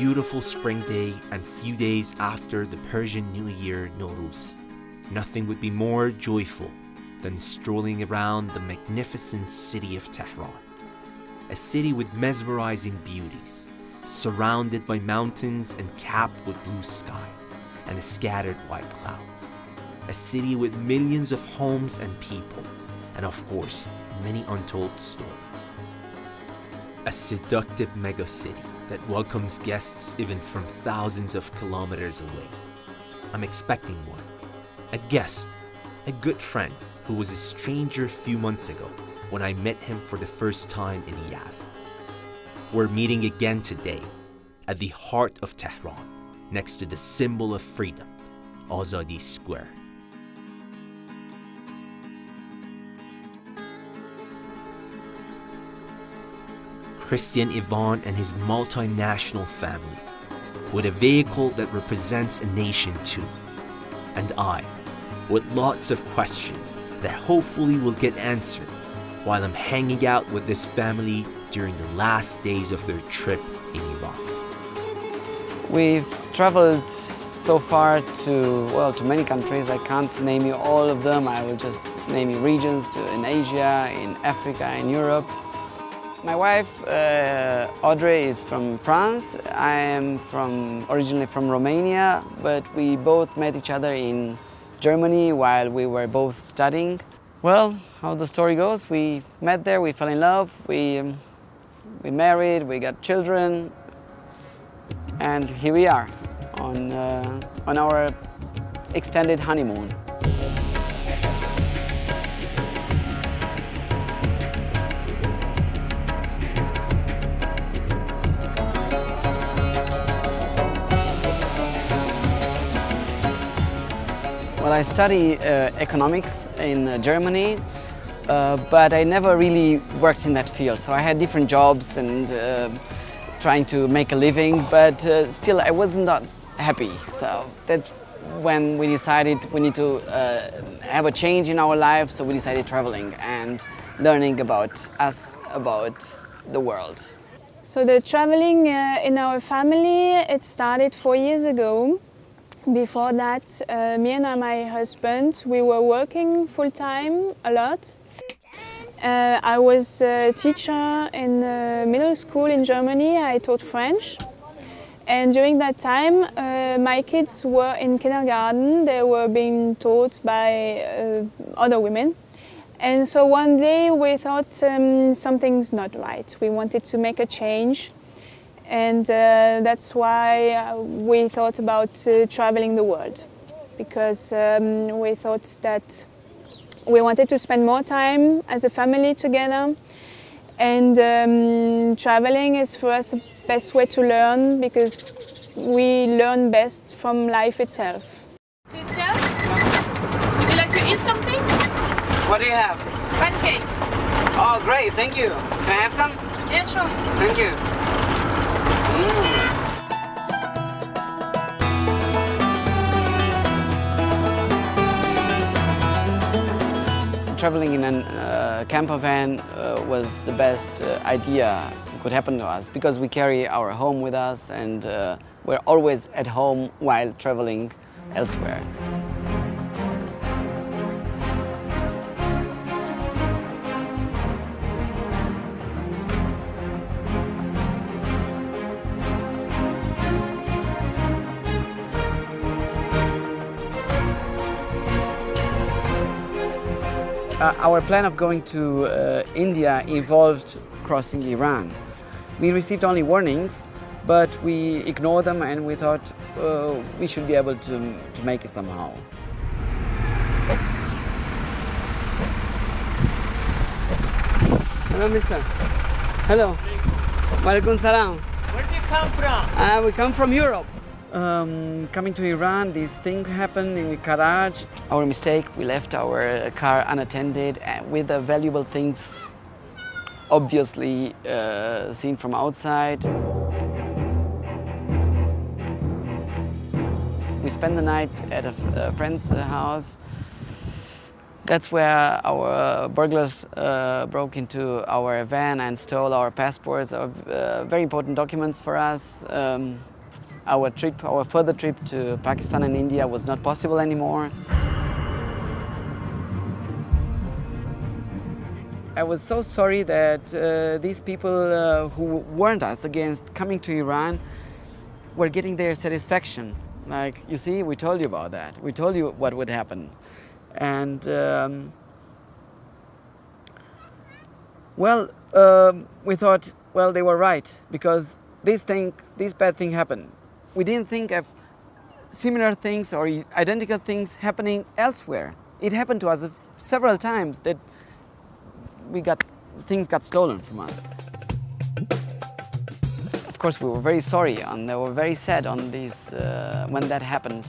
beautiful spring day and few days after the Persian New Year Nowruz, nothing would be more joyful than strolling around the magnificent city of Tehran, a city with mesmerizing beauties, surrounded by mountains and capped with blue sky and scattered white clouds, a city with millions of homes and people, and of course, many untold stories. A seductive megacity that welcomes guests even from thousands of kilometers away. I'm expecting one. A guest, a good friend who was a stranger a few months ago when I met him for the first time in Yazd. We're meeting again today at the heart of Tehran, next to the symbol of freedom, Azadi Square. Christian Ivan and his multinational family, with a vehicle that represents a nation too. And I, with lots of questions that hopefully will get answered while I'm hanging out with this family during the last days of their trip in Iran. We've traveled so far to many countries. I can't name you all of them. I will just name you regions in Asia, in Africa, in Europe. My wife, Audrey, is from France. I am originally from Romania, but we both met each other in Germany while we were both studying. Well, how the story goes, we met there, we fell in love, we married, we got children, and here we are on our extended honeymoon. Well, I study economics in Germany, but I never really worked in that field. So I had different jobs and trying to make a living, but still I was not happy. So that's when we decided we need to have a change in our life. So we decided traveling and learning about us, about the world. So the traveling in our family, it started 4 years ago. Before that, me and my husband, we were working full-time a lot. I was a teacher in middle school in Germany. I taught French. And during that time, my kids were in kindergarten. They were being taught by other women. And so one day we thought something's not right. We wanted to make a change. And that's why we thought about traveling the world, because we thought that we wanted to spend more time as a family together, and traveling is for us the best way to learn, because we learn best from life itself. Christian, would you like to eat something? What do you have? Pancakes. Oh, great, thank you. Can I have some? Yeah, sure. Thank you. Traveling in a camper van was the best idea that could happen to us, because we carry our home with us and we're always at home while traveling elsewhere. Our plan of going to India involved crossing Iran. We received only warnings, but we ignored them and we thought we should be able to make it somehow. Hello, mister. Hello. Walaikum salam. Where do you come from? We come from Europe. Coming to Iran, these things happened in the garage. Our mistake, we left our car unattended with the valuable things obviously seen from outside. We spent the night at a friend's house. That's where our burglars broke into our van and stole our passports, very important documents for us. Our further trip to Pakistan and India was not possible anymore. I was so sorry that these people who warned us against coming to Iran were getting their satisfaction. Like, you see, we told you about that. We told you what would happen. And we thought, well, they were right, because this bad thing happened. We didn't think of similar things or identical things happening elsewhere. It happened to us several times that things got stolen from us. Of course, we were very sorry and they were very sad on this when that happened.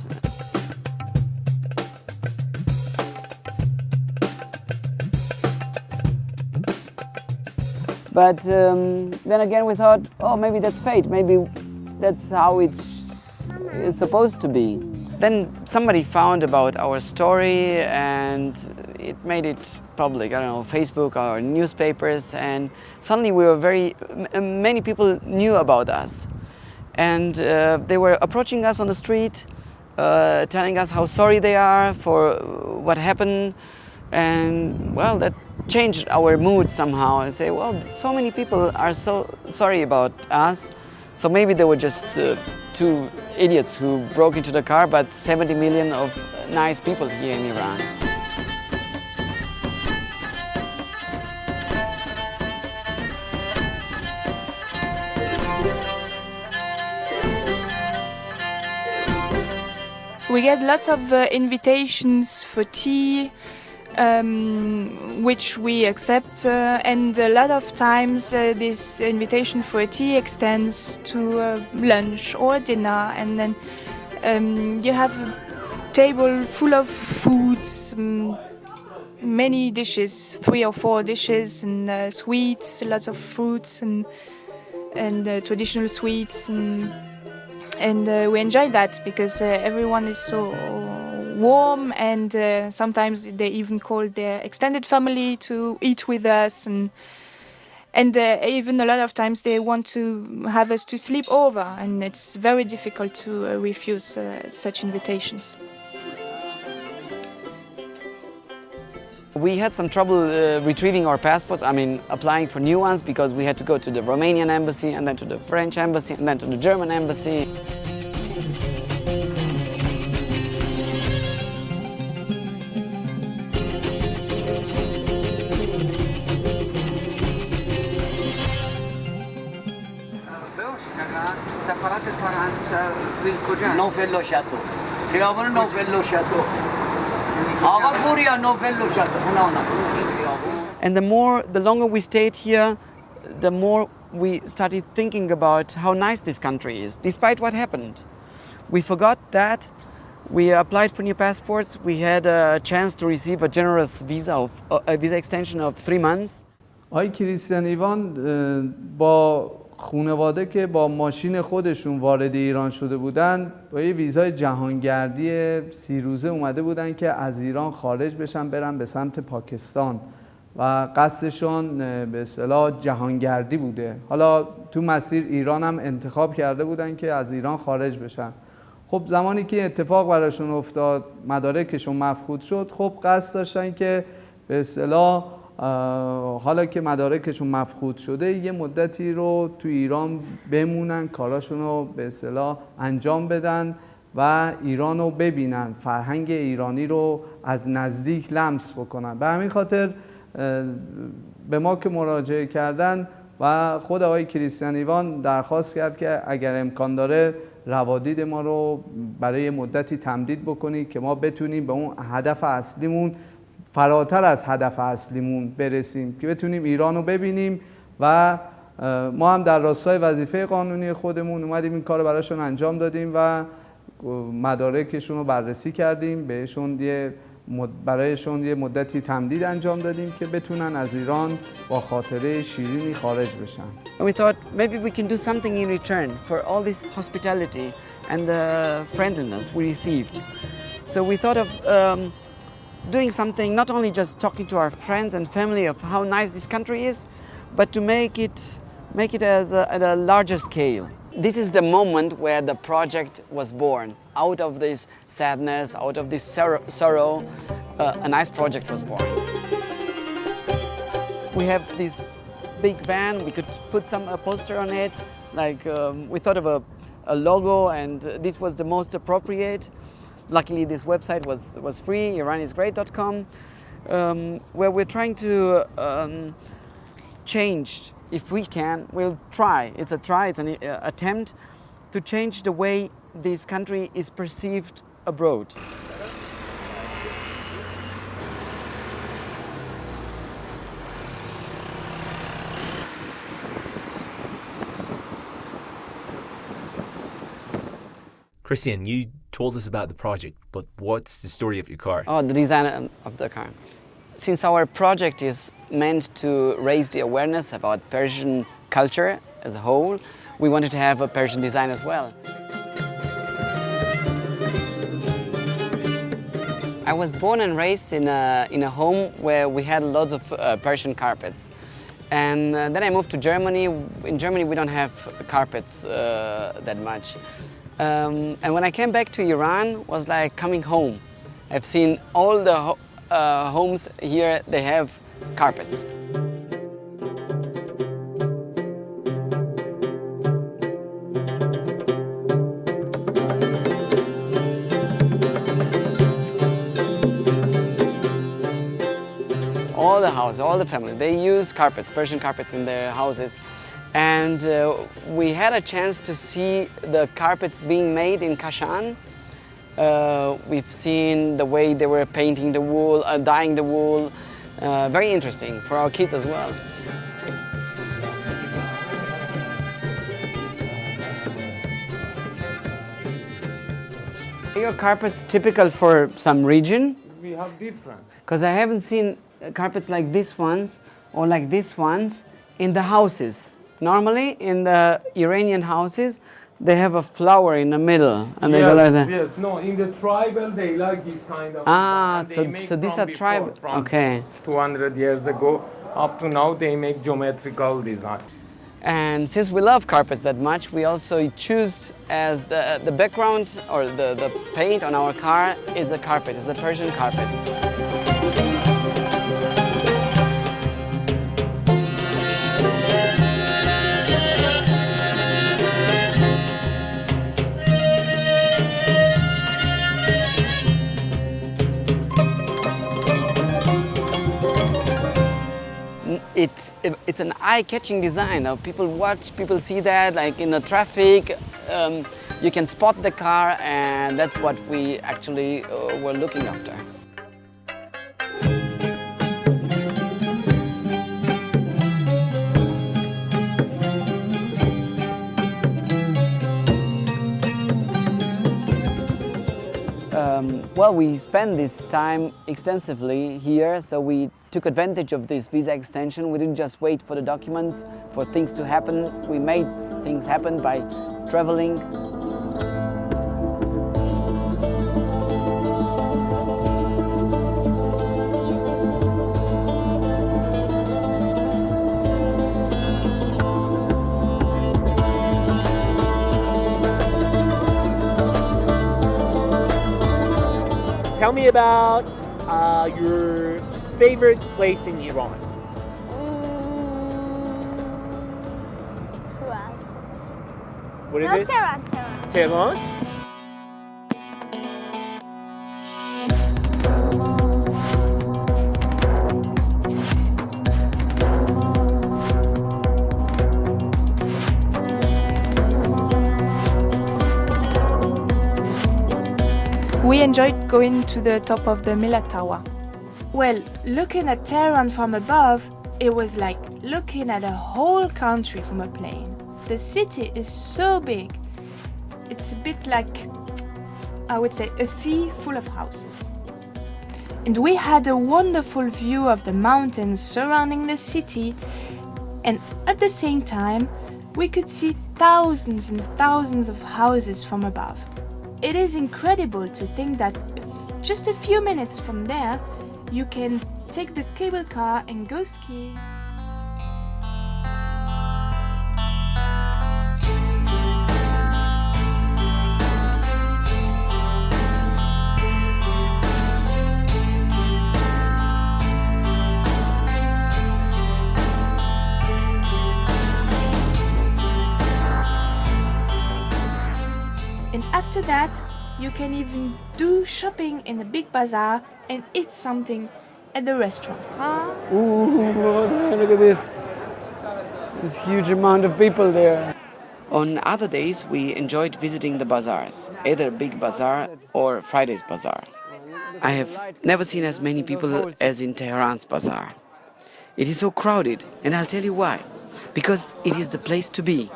But then again we thought, oh, maybe that's fate, maybe that's how it is supposed to be. Then somebody found about our story and it made it public, I don't know, Facebook or newspapers, and suddenly many people knew about us. And they were approaching us on the street, telling us how sorry they are for what happened. And well, that changed our mood somehow and say, well, so many people are so sorry about us. So maybe they were just two idiots who broke into the car, but 70 million of nice people here in Iran. We get lots of invitations for tea, which we accept, and a lot of times this invitation for a tea extends to lunch or dinner, and then you have a table full of foods, many dishes, 3 or 4 dishes, and sweets, lots of fruits and traditional sweets, and we enjoy that because everyone is so warm, and sometimes they even call their extended family to eat with us, and even a lot of times they want to have us to sleep over, and it's very difficult to refuse such invitations. We had some trouble retrieving our passports, applying for new ones, because we had to go to the Romanian embassy and then to the French embassy and then to the German embassy. And the longer we stayed here, the more we started thinking about how nice this country is, despite what happened. We forgot that. We applied for new passports. We had a chance to receive a generous visa extension of 3 months. آقای کریستیان ایوان با خانواده که با ماشین خودشون وارد ایران شده بودن، با یه ویزای جهانگردی 30 روزه اومده بودن که از ایران خارج بشن، برن به سمت پاکستان و قصدشون به اصطلاح جهانگردی بوده. حالا تو مسیر ایران هم انتخاب کرده بودن که از ایران خارج بشن. خب زمانی که اتفاق براشون افتاد، مدارکشون مفقود شد، خب قصد داشتن که به اصطلاح حالا که مدارکشون مفقود شده یه مدتی رو تو ایران بمونن، کاراشون رو به اصطلاح انجام بدن و ایران رو ببینن، فرهنگ ایرانی رو از نزدیک لمس بکنن. به همین خاطر به ما که مراجعه کردن و خود آقای کریستیان ایوان درخواست کرد که اگر امکان داره روادید ما رو برای مدتی تمدید بکنید که ما بتونیم به اون هدف اصلیمون، فراتر از هدف اصلیمون برسیم، که بتونیم ایران رو ببینیم. و ما هم در راستای وظیفه قانونی خودمون اومدیم این کار رو براشون انجام دادیم و مدارکشون رو بررسی کردیم، بهشون برایشون یه مدتی تمدید انجام دادیم که بتونن از ایران با خاطره شیرینی خارج بشن. And we thought maybe we can do something in return for all this hospitality and the friendliness we received. So we thought of doing something, not only just talking to our friends and family of how nice this country is, but to make it at a larger scale. this is the moment where the project was born. Out of this sadness, out of this sorrow, a nice project was born. We have this big van, we could put a poster on it, like we thought of a logo, and this was the most appropriate. Luckily this website was free, iranisgreat.com, where we're trying to change. If we can, we'll try. It's an attempt to change the way this country is perceived abroad. Christian, you told us about the project, but what's the story of your car? Oh, the design of the car. Since our project is meant to raise the awareness about Persian culture as a whole, we wanted to have a Persian design as well. I was born and raised in a home where we had lots of Persian carpets. And then I moved to Germany. In Germany we don't have carpets that much. And when I came back to Iran, it was like coming home. I've seen all the homes here, they have carpets. All the houses, all the families, they use carpets, Persian carpets in their houses. And we had a chance to see the carpets being made in Kashan. We've seen the way they were painting the wool, dyeing the wool. Very interesting for our kids as well. Are your carpets typical for some region? We have different. Because I haven't seen carpets like these ones or like these ones in the houses. Normally, in the Iranian houses, they have a flower in the middle, and they go like that. Yes, no, in the tribal, they like this kind of design. So these are tribal. Okay. 200 years ago, up to now, they make geometrical design. And since we love carpets that much, we also choose as the background or the paint on our car is a carpet, it's a Persian carpet. It's an eye-catching design. People watch, people see that, like in the traffic, you can spot the car, and that's what we actually were looking after. Well, we spent this time extensively here, so we took advantage of this visa extension. We didn't just wait for the documents, for things to happen. We made things happen by traveling. Tell me about your favorite place in Iran. Shiraz. What is No, it? Tehran. Tehran? We enjoyed going to the top of the Milad Tower. Well, looking at Tehran from above, it was like looking at a whole country from a plane. The city is so big. It's a bit like, I would say, a sea full of houses. And we had a wonderful view of the mountains surrounding the city, and at the same time, we could see thousands and thousands of houses from above. It is incredible to think that just a few minutes from there, you can take the cable car and go skiing. after that, you can even do shopping in the big bazaar and eat something at the restaurant. Ooh, look at this. This huge amount of people there. On other days, we enjoyed visiting the bazaars, either Big Bazaar or Friday's Bazaar. I have never seen as many people as in Tehran's bazaar. It is so crowded, and I'll tell you why. Because it is the place to be.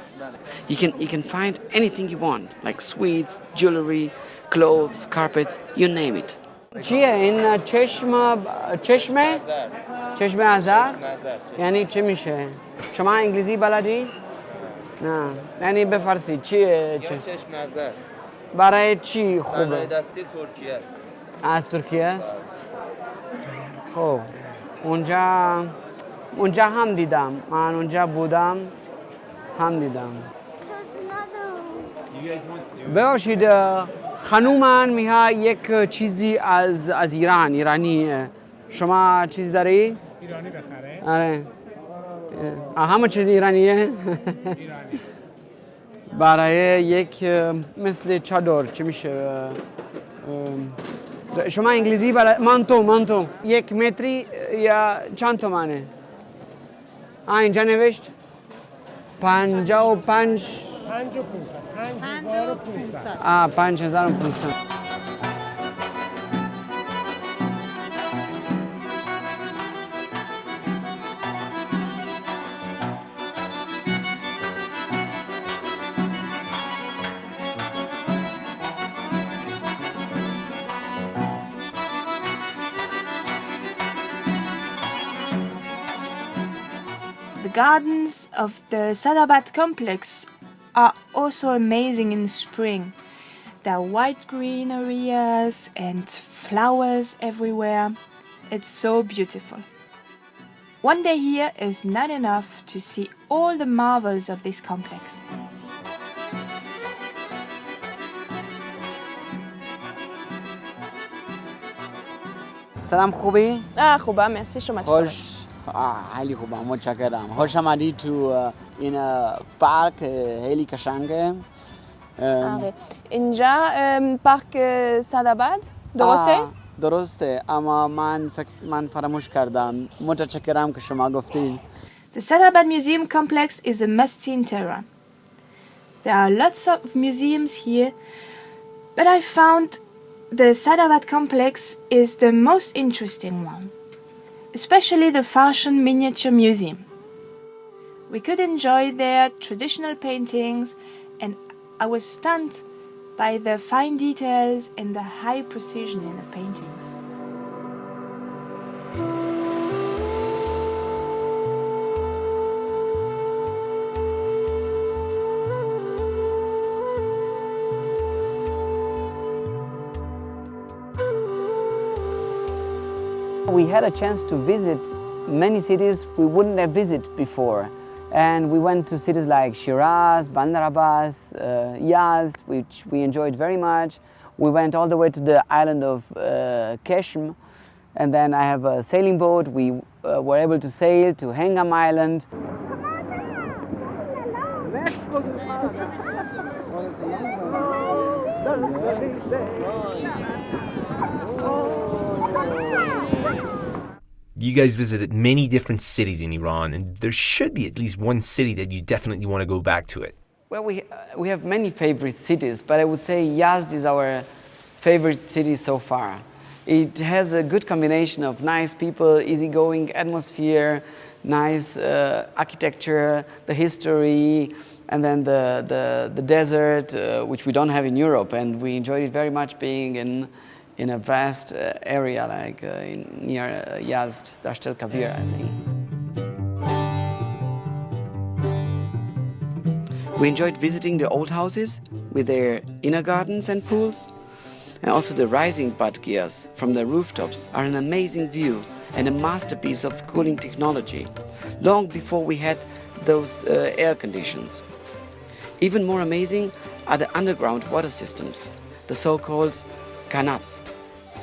You can find anything you want, like sweets, jewelry, clothes, carpets, you name it. چیه این چشمه ازر یعنی چی میشه؟ شما انگلیسی بلدی؟ نه یعنی به فارسی چیه؟ چشم ازر برای چی خوبه؟ برای دستی ترکیه است. از ترکیه است؟ خب اونجا هم دیدم، من اونجا بودم هم دیدم. ببخشید خانومن میها یک چیزی از ایرانیه. شما چیزی داری؟ ایرانی بخره؟ آره. همه چیز ایرانیه؟ ایرانی. برای یک مثل چادر چی میشه؟ شما انگلیسی بلد؟ مانتو یک متری یا چند تومانه؟ اینجا نوشت 55 5500 The gardens of the Sadabad complex are also amazing in spring. There are white green areas and flowers everywhere. It's so beautiful. One day here is not enough to see all the marvels of this complex. سلام خوبی؟ خوبه مرسی شما چطوره؟ خوش خیلی خوبم متشکرم خوش آمدی تو این پارک خیلی قشنگه اینجا پارک ساداباد درسته؟ درسته اما من فراموش کردم متشکرم که شما گفتید. The Sadabad Museum Complex is a must-see in Tehran. There are lots of museums here, but I found the Sadabad Complex is the most interesting one, especially the Fashion Miniature Museum. We could enjoy their traditional paintings, and I was stunned by the fine details and the high precision in the paintings. We had a chance to visit many cities we wouldn't have visited before. And we went to cities like Shiraz, Bandar Abbas, Yazd, which we enjoyed very much. We went all the way to the island of Kish, and then I have a sailing boat. We were able to sail to Hengam Island. You guys visited many different cities in Iran, and there should be at least one city that you definitely want to go back to it. Well, we have many favorite cities, but I would say Yazd is our favorite city so far. It has a good combination of nice people, easygoing atmosphere, nice architecture, the history, and then the desert, which we don't have in Europe, and we enjoyed it very much being in a vast area like near Yazd, Dasht el-Kavir, I think. We enjoyed visiting the old houses with their inner gardens and pools. And also the rising badgias from the rooftops are an amazing view and a masterpiece of cooling technology, long before we had those air conditions. Even more amazing are the underground water systems, the so-called kanats,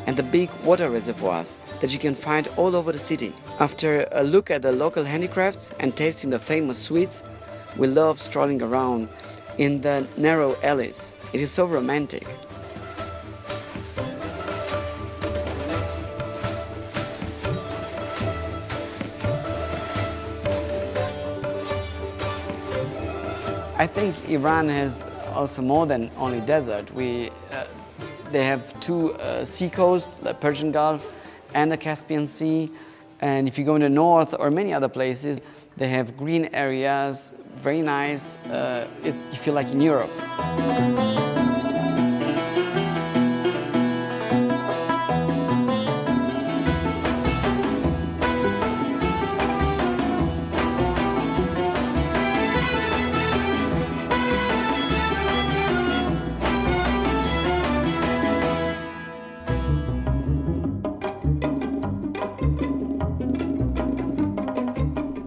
and the big water reservoirs that you can find all over the city. After a look at the local handicrafts and tasting the famous sweets, we love strolling around in the narrow alleys. It is so romantic. I think Iran has also more than only desert. They have two sea coasts, the Persian Gulf and the Caspian Sea. And if you go in the north or many other places, they have green areas, very nice. You feel like in Europe.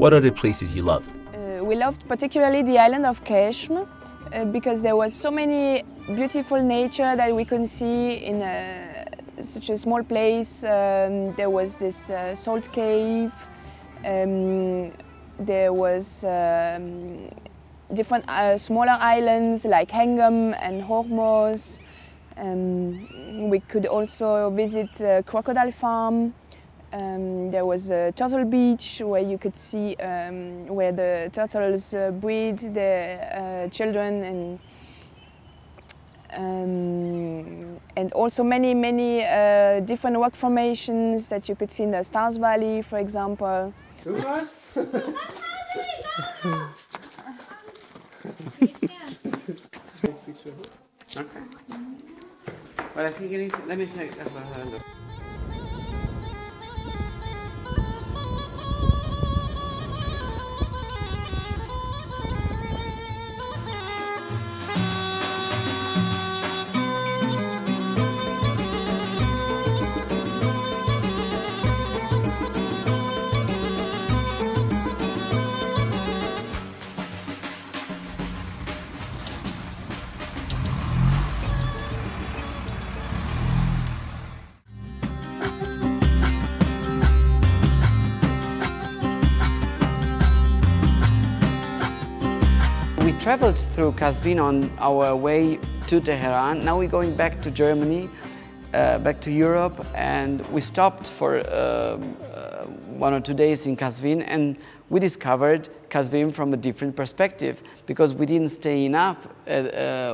What other places you loved? We loved particularly the island of Kish because there was so many beautiful nature that we could see in such a small place. There was this salt cave. There was different smaller islands like Hengam and Hormuz. We could also visit Crocodile Farm. There was a turtle beach where you could see where the turtles breed their children, and also many different rock formations that you could see in the Stars Valley, for example. Okay. Well, I think you need to, let me take a look. We traveled through Qazvin on our way to Tehran. Now we're going back to Germany, back to Europe, and we stopped for 1 or 2 days in Qazvin, and we discovered Qazvin from a different perspective because we didn't stay enough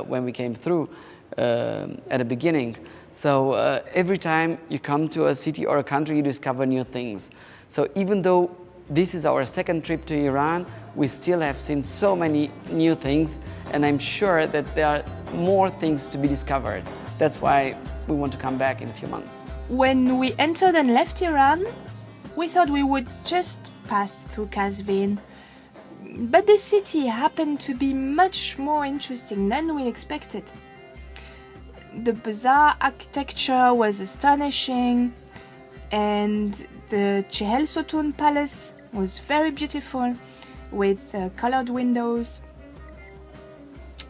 when we came through at the beginning. So every time you come to a city or a country, you discover new things. So even though this is our second trip to Iran, we still have seen so many new things, and I'm sure that there are more things to be discovered. That's why we want to come back in a few months. When we entered and left Iran, we thought we would just pass through Qazvin. But the city happened to be much more interesting than we expected. The bazaar architecture was astonishing, and the Chehel Sotun Palace was very beautiful with colored windows.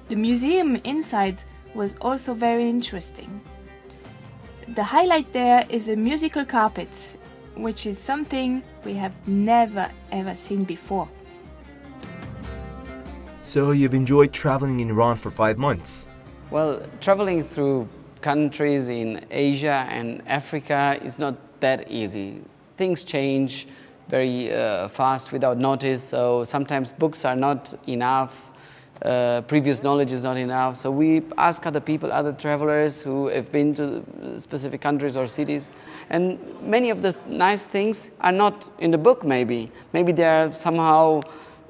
The museum inside was also very interesting. The highlight there is a musical carpet, which is something we have never ever seen before. So you've enjoyed traveling in Iran for 5 months? Well, traveling through countries in Asia and Africa is not that easy. Things change very fast without notice, so sometimes books are not enough, previous knowledge is not enough. So we ask other people, other travelers who have been to specific countries or cities, and many of the nice things are not in the book maybe. Maybe they are somehow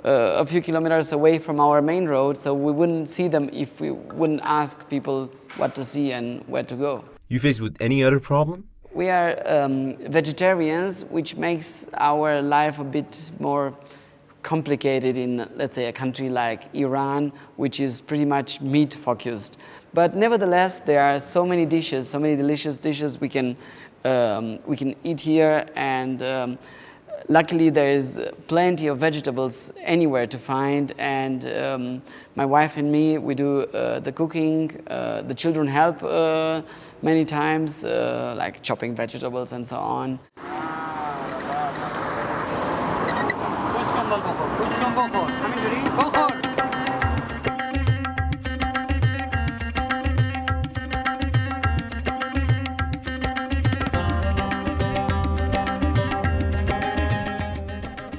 a few kilometers away from our main road, so we wouldn't see them if we wouldn't ask people what to see and where to go. You faced with any other problem? We are vegetarians, which makes our life a bit more complicated in, let's say, a country like Iran, which is pretty much meat-focused. But nevertheless, there are so many dishes, so many delicious dishes we can eat here, and luckily there is plenty of vegetables anywhere to find, and my wife and me, we do the cooking. The children help many times, like chopping vegetables and so on.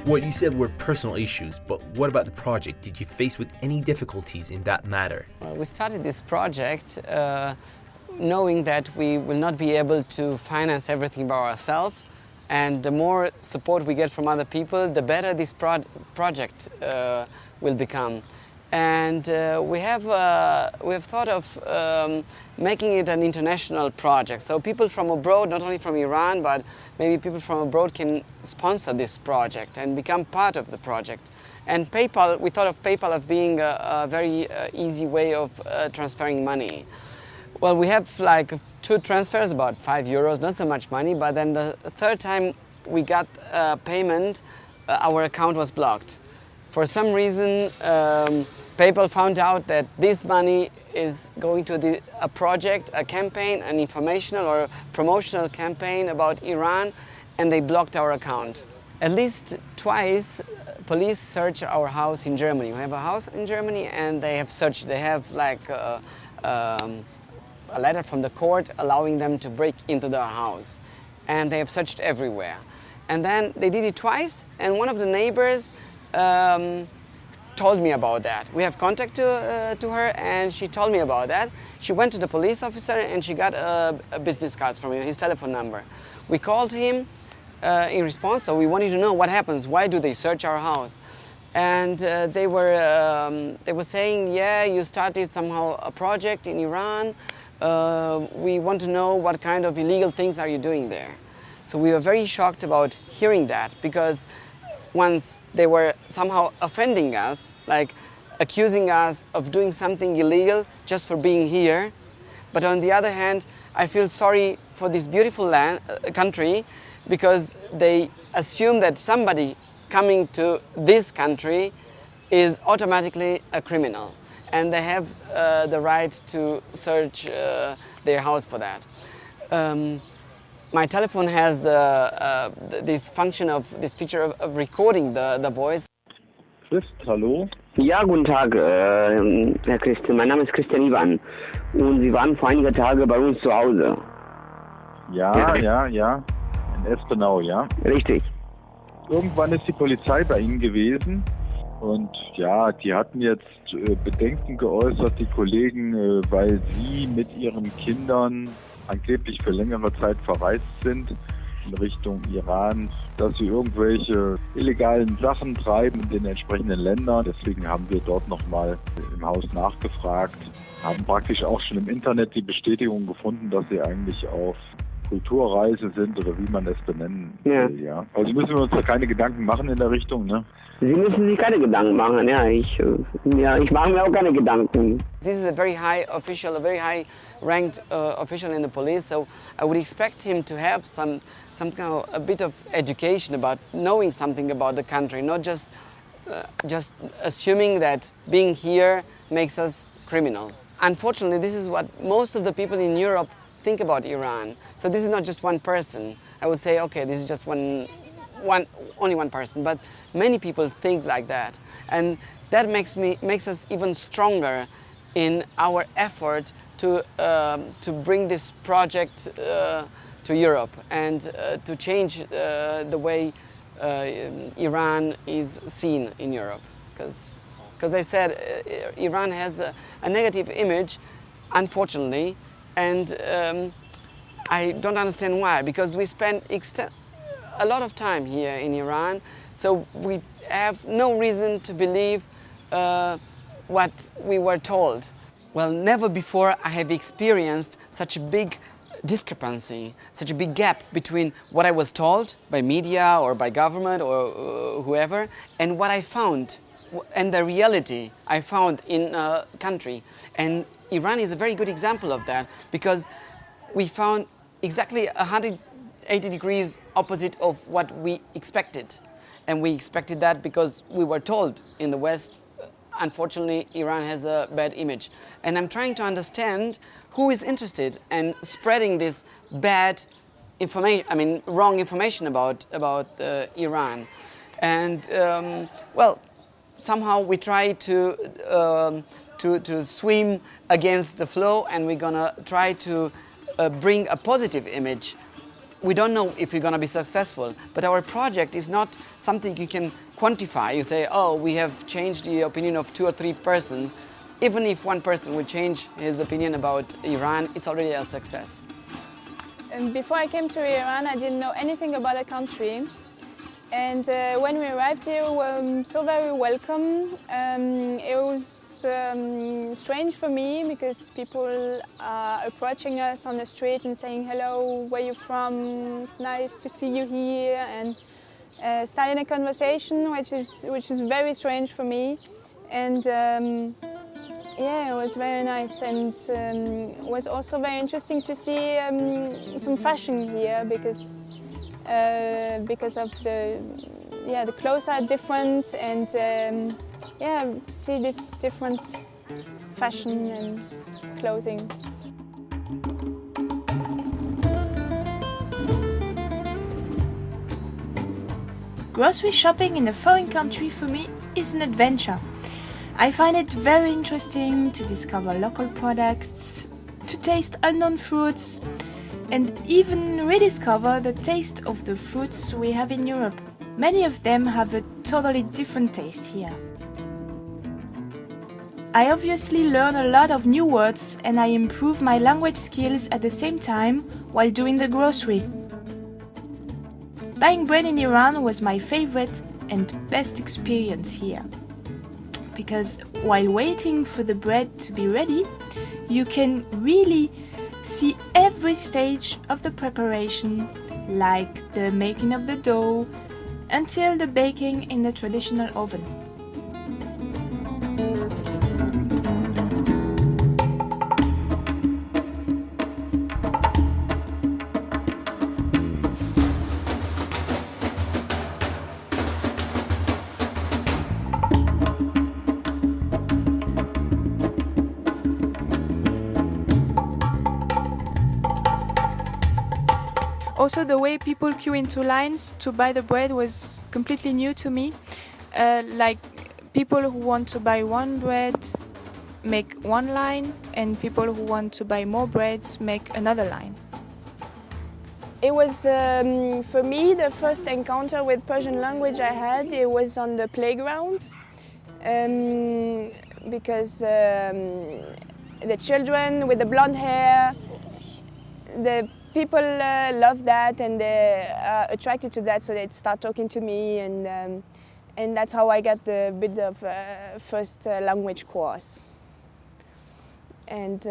What you said were personal issues, but what about the project? Did you face with any difficulties in that matter? Well, we started this project knowing that we will not be able to finance everything by ourselves, and the more support we get from other people, the better this project will become. And we have thought of making it an international project. So people from abroad, not only from Iran, but maybe people from abroad can sponsor this project and become part of the project. And PayPal, we thought of PayPal as being a very easy way of transferring money. Well, we have like 2 transfers, about €5, not so much money, but then the third time we got payment, our account was blocked. For some reason, PayPal found out that this money is going to a project, a campaign, an informational or promotional campaign about Iran, and they blocked our account. At least twice, police searched our house in Germany. We have a house in Germany, and they have searched. They have like a letter from the court allowing them to break into their house, and they have searched everywhere. And then they did it twice, and one of the neighbors told me about that. We have contact to her, and she told me about that. She went to the police officer and she got a business card from him, his telephone number. We called him in response, so we wanted to know what happens. Why do they search our house? And they were saying, yeah, you started somehow a project in Iran. We want to know what kind of illegal things are you doing there. So we were very shocked about hearing that, because once they were somehow offending us, like accusing us of doing something illegal just for being here. But on the other hand, I feel sorry for this beautiful country, because they assume that somebody coming to this country is automatically a criminal, and they have the right to search their house for that. My telephone has this function of this feature of recording the voice. Christ, hallo? Ja, guten Tag, Herr Christian. Mein Name ist Christian Ivan. Und Sie waren vor einiger Tage bei uns zu Hause. Ja. In Espenau, ja? Richtig. Irgendwann ist die Polizei bei Ihnen gewesen. Und ja, die hatten jetzt Bedenken geäußert, die Kollegen, weil Sie mit Ihren Kindern angeblich für längere Zeit verreist sind in Richtung Iran, dass sie irgendwelche illegalen Sachen treiben in den entsprechenden Ländern. Deswegen haben wir dort nochmal im Haus nachgefragt, haben praktisch auch schon im Internet die Bestätigung gefunden, dass sie eigentlich auf Kulturreise sind, oder wie man es benennen will. Ja. Also müssen wir uns da keine Gedanken machen in der Richtung, ne? Sie müssen sich keine Gedanken machen, ja. Ich mache mir auch keine Gedanken. This is a very high official, a very high ranked official in the police, so I would expect him to have some kind of a bit of education about knowing something about the country, not just assuming that being here makes us criminals. Unfortunately, this is what most of the people in Europe think about Iran. So this is not just one person. I would say, okay, this is just only one person, but many people think like that, and that makes us even stronger in our effort to bring this project to Europe and to change the way Iran is seen in Europe. Because I said Iran has a negative image, unfortunately, and I don't understand why, because we spend a lot of time here in Iran, so we have no reason to believe what we were told. Well, never before I have experienced such a big discrepancy, such a big gap between what I was told by media or by government or whoever, and what I found, and the reality I found in a country. And Iran is a very good example of that, because we found exactly 180 degrees opposite of what we expected. And we expected that because we were told in the West, unfortunately, Iran has a bad image. And I'm trying to understand who is interested in spreading this bad information, wrong information about Iran. And well, somehow we try to swim against the flow, and we're gonna try to bring a positive image We don't know if we're going to be successful, but our project is not something you can quantify. You say, oh, we have changed the opinion of 2 or 3 persons. Even if one person would change his opinion about Iran, it's already a success. Before I came to Iran, I didn't know anything about the country. And when we arrived here, we were so very welcome. It was strange for me because people are approaching us on the street and saying, hello, where are you from? Nice to see you here. And starting a conversation, which is very strange for me. And yeah, it was very nice, and it was also very interesting to see some fashion here because of the clothes are different, and yeah, to see this different fashion and clothing. Grocery shopping in a foreign country for me is an adventure. I find it very interesting to discover local products, to taste unknown fruits, and even rediscover the taste of the fruits we have in Europe. Many of them have a totally different taste here. I obviously learn a lot of new words and I improve my language skills at the same time while doing the grocery. Buying bread in Iran was my favorite and best experience here. Because while waiting for the bread to be ready, you can really see every stage of the preparation, like the making of the dough, until the baking in the traditional oven. Also, the way people queue into lines to buy the bread was completely new to me. Like people who want to buy one bread make one line, and people who want to buy more breads make another line. It was, for me, the first encounter with Persian language I had. It was on the playgrounds, because the children with the blonde hair, the people love that and they are attracted to that, so they start talking to me, and that's how I got the bit of first language course. And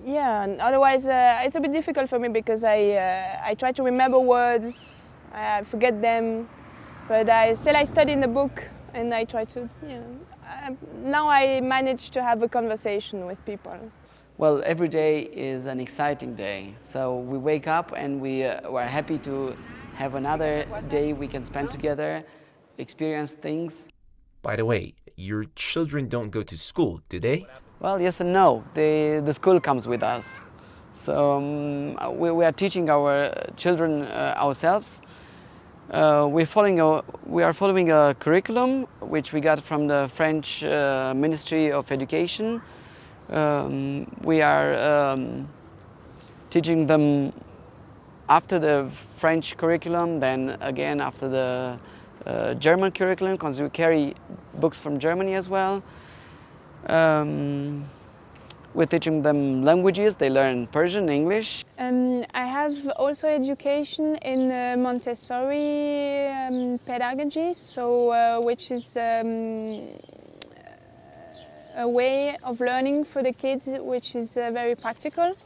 yeah, and otherwise it's a bit difficult for me because I try to remember words, I forget them, but I study in the book and I try to, now I manage to have a conversation with people. Well, every day is an exciting day. So we wake up and we're happy to have another day we can spend together, experience things. By the way, your children don't go to school, do they? Well, yes and no. The school comes with us. So we are teaching our children ourselves. We are following a curriculum which we got from the French Ministry of Education. We are teaching them after the French curriculum, then again after the German curriculum, because we carry books from Germany as well. We're teaching them languages. They learn Persian, English. I have also education in Montessori pedagogy, so which is a way of learning for the kids which is very practical.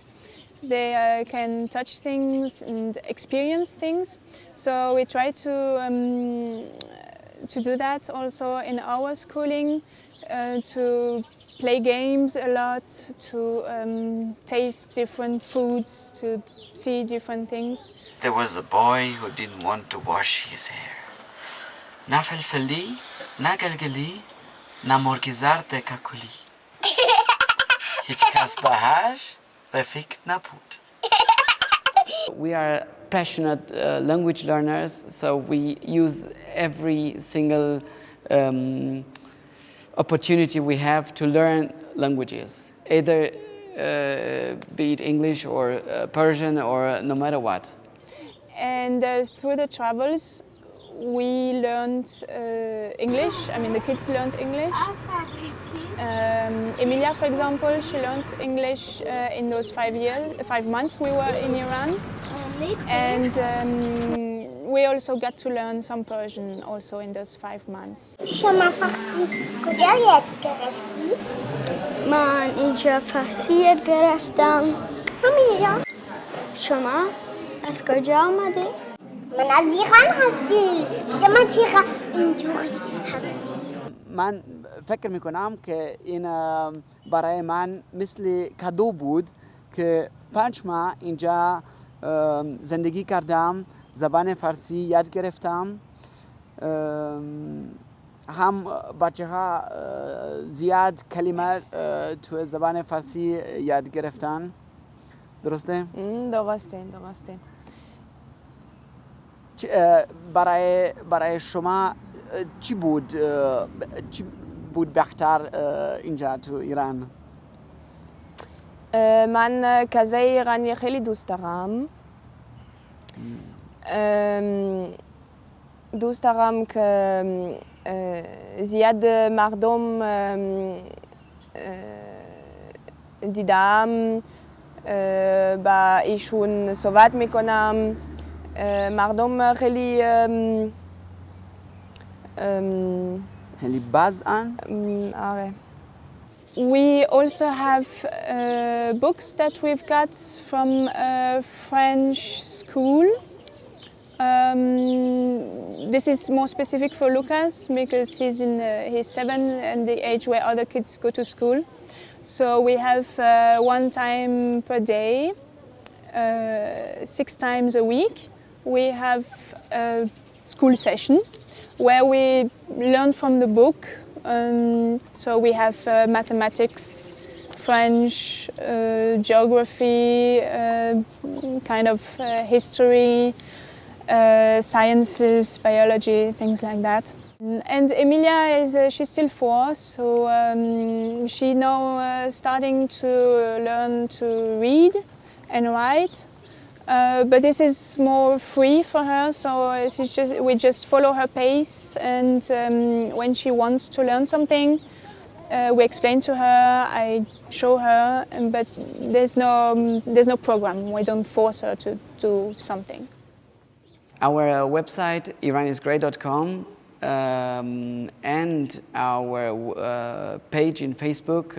They can touch things and experience things. So we try to do that also in our schooling, to play games a lot, to taste different foods, to see different things. There was a boy who didn't want to wash his hair. Na felfeli, na galgali, na morgizar de kakuli. Hiç kas bahash, vefik naput. We are passionate language learners, so we use every single opportunity we have to learn languages. Either be it English or Persian or no matter what. And through the travels, we learned English. I mean, the kids learned English. Emilia, for example, she learned English in those 5 months we were in Iran. And we also got to learn some Persian also in those 5 months. شما فارسی کجا یاد گرفتی؟ من اینجا فارسی یاد گرفتم. همینجا. شما از کجا آمده؟ من از ایران هستی. شما چرا اینجوری هستی؟ من فکر میکنم که این برای من مثل کادو بود که 5 ماه اینجا زندگی کردم، زبان فارسی یاد گرفتم. هم بچه ها زیاد کلمات تو زبان فارسی یاد گرفتن. درسته؟ درسته. برای شما چی بود بهتر اینجا تو ایران؟ من کزای ایرانی خیلی دوست دارم. دوست دارم که زیاد مردم دیدم، با ایشون صحبت میکنم. مردم خیلی بازن. آره. We also have books that we've got from a French school. This is more specific for Lucas because he's 7 and the age where other kids go to school. So we have 1 time per day, 6 times a week. We have a school session where we learn from the book. So we have mathematics, French, geography, kind of history, sciences, biology, things like that. And Emilia she's still 4, so she now starting to learn to read and write. But this is more free for her, so we just follow her pace, and when she wants to learn something, we explain to her, I show her, but there's no program. We don't force her to do something. Our website iranisgreat.com and our page in Facebook,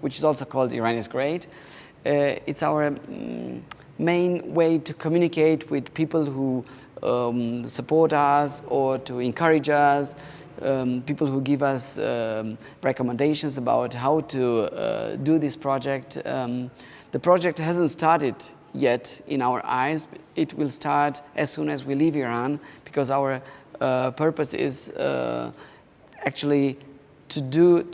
which is also called Iran is Great. It's our main way to communicate with people who support us or to encourage us, people who give us recommendations about how to do this project. The project hasn't started yet in our eyes. It will start as soon as we leave Iran, because our purpose is actually to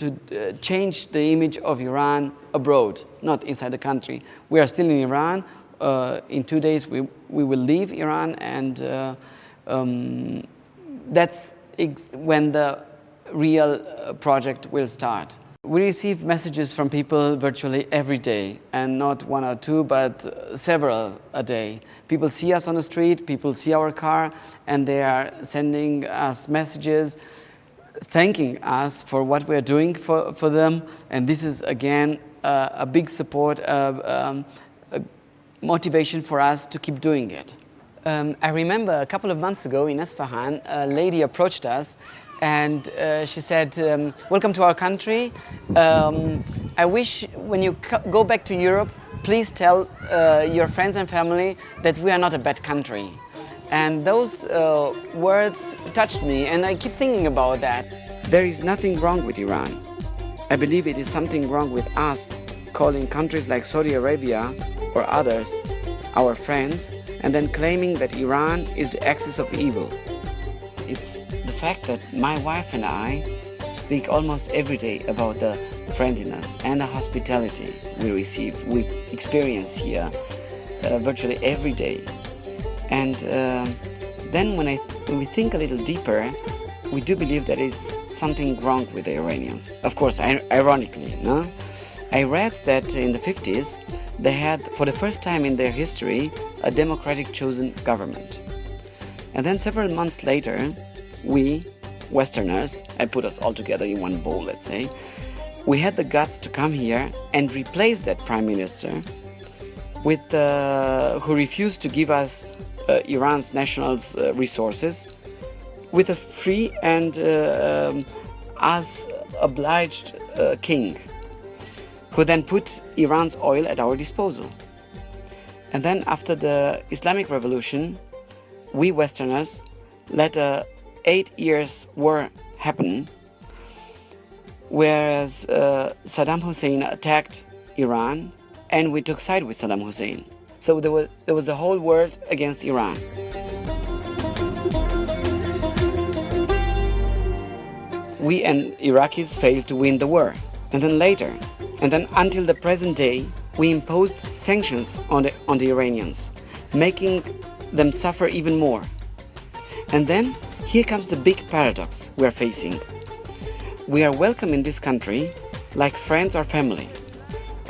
change the image of Iran abroad, not inside the country. We are still in Iran. In 2 days we will leave Iran, and that's when the real project will start. We receive messages from people virtually every day, and not 1 or 2, but several a day. People see us on the street, people see our car, and they are sending us messages thanking us for what we are doing for them. And this is again a big support, a motivation for us to keep doing it. I remember a couple of months ago in Isfahan, a lady approached us and she said, welcome to our country. I wish when you go back to Europe, please tell your friends and family that we are not a bad country. And those words touched me, and I keep thinking about that. There is nothing wrong with Iran. I believe it is something wrong with us calling countries like Saudi Arabia or others our friends, and then claiming that Iran is the axis of evil. It's the fact that my wife and I speak almost every day about the friendliness and the hospitality we receive, we experience here virtually every day. And then when we think a little deeper, we do believe that it's something wrong with the Iranians. Of course, ironically, no? I read that in the 50s, they had, for the first time in their history, a democratic chosen government. And then several months later, we, Westerners, I put us all together in one bowl, let's say, we had the guts to come here and replace that prime minister with who refused to give us Iran's national resources with a free and us obliged king, who then put Iran's oil at our disposal. And then after the Islamic Revolution, we Westerners let a 8 years war happen, whereas Saddam Hussein attacked Iran and we took side with Saddam Hussein. So there was the whole world against Iran. We and Iraqis failed to win the war. And then later, and then until the present day, we imposed sanctions on the Iranians, making them suffer even more. And then here comes the big paradox we are facing. We are welcome in this country like friends or family.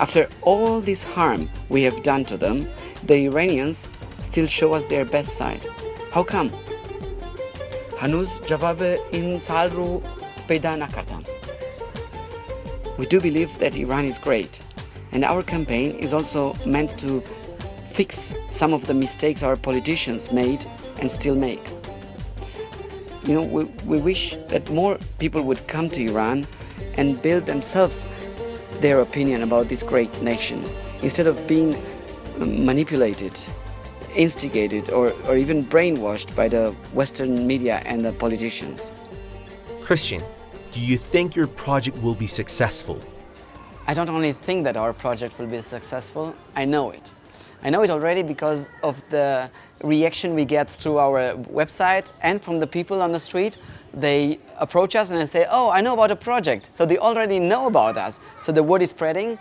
After all this harm we have done to them, the Iranians still show us their best side. How come? هنوز جواب این سوال رو پیدا نکردم. We do believe that Iran is great, and our campaign is also meant to fix some of the mistakes our politicians made and still make. You know, we wish that more people would come to Iran and build themselves their opinion about this great nation, instead of being manipulated, instigated, or even brainwashed by the Western media and the politicians. Christian, do you think your project will be successful? I don't only think that our project will be successful, I know it. I know it already because of the reaction we get through our website and from the people on the street. They approach us and they say, oh, I know about a project. So they already know about us. So the word is spreading.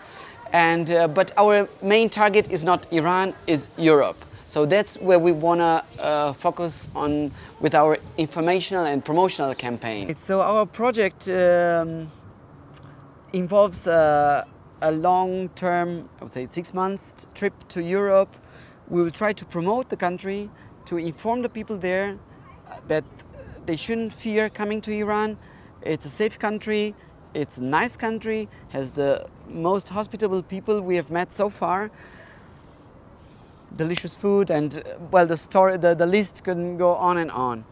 But our main target is not Iran, is Europe. So that's where we want to focus on with our informational and promotional campaign. So our project involves a long-term, I would say 6 months trip to Europe. We will try to promote the country, to inform the people there that they shouldn't fear coming to Iran. It's a safe country, it's a nice country, has the most hospitable people we have met so far. Delicious food, and well, the list can go on and on.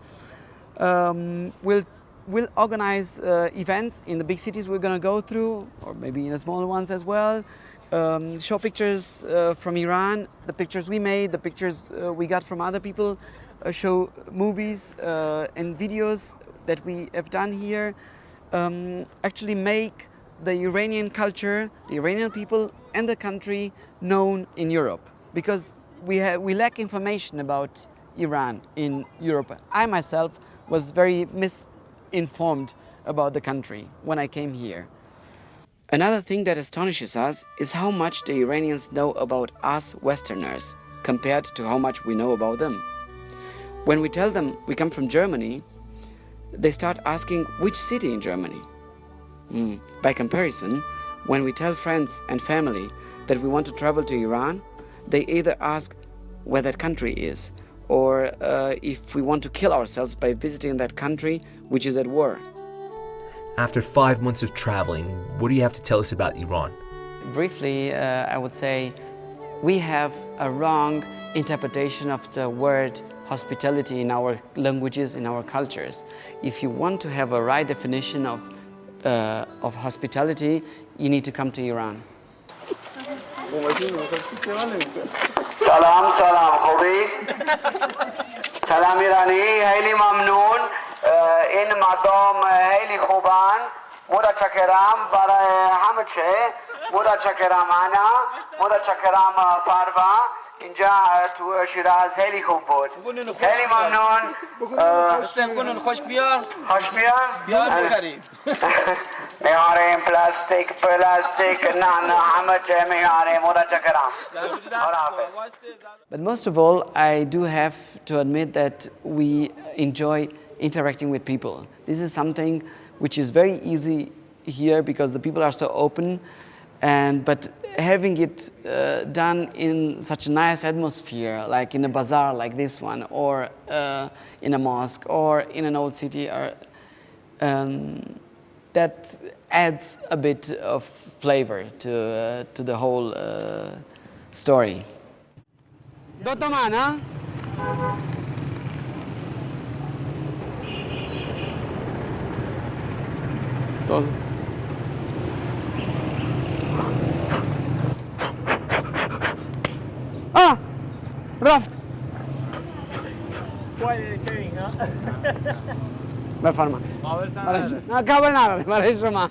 We'll organize events in the big cities we're going to go through, or maybe in the smaller ones as well. Show pictures from Iran, the pictures we made, the pictures we got from other people. Show movies and videos that we have done here. Actually make the Iranian culture, the Iranian people and the country known in Europe. Because we lack information about Iran in Europe. I myself was very misinformed about the country when I came here. Another thing that astonishes us is how much the Iranians know about us Westerners compared to how much we know about them. When we tell them we come from Germany, they start asking which city in Germany. By comparison, when we tell friends and family that we want to travel to Iran, they either ask where that country is, or if we want to kill ourselves by visiting that country which is at war. After 5 months of traveling, what do you have to tell us about Iran? Briefly, I would say we have a wrong interpretation of the word hospitality in our languages, in our cultures. If you want to have a right definition of hospitality, you need to come to Iran. سلام خوبی سلام ایرانی خیلی ممنون این مردم خیلی خوبن متشکرم برای همه چی متشکرم انا متشکرم پروا اینجا تو شیراز خیلی خوب بود خیلی ممنون بگونن خوش بیار بیار بخریم میاریم پلاستیک نه همه چی میاریم متشکرم But most of all, I do have to admit that we enjoy interacting with people. This is something which is very easy here because the people are so open. But having it done in such a nice atmosphere, like in a bazaar like this one, or in a mosque, or in an old city, or, that adds a bit of flavor to the whole story. Dotomana? Ah! رفت. Quite entertaining, huh? بفرما. نه قبل نداره برای شما.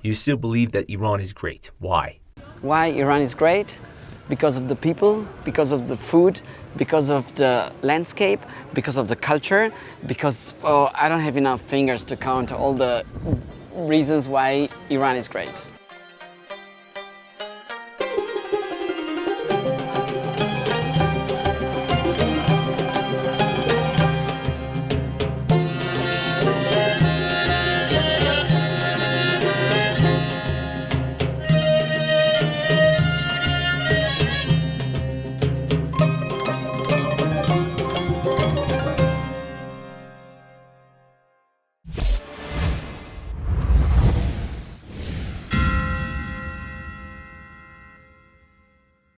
You still believe that Iran is great. Why? Why Iran is great? Because of the people, because of the food, because of the landscape, because of the culture, because I don't have enough fingers to count all the reasons why Iran is great.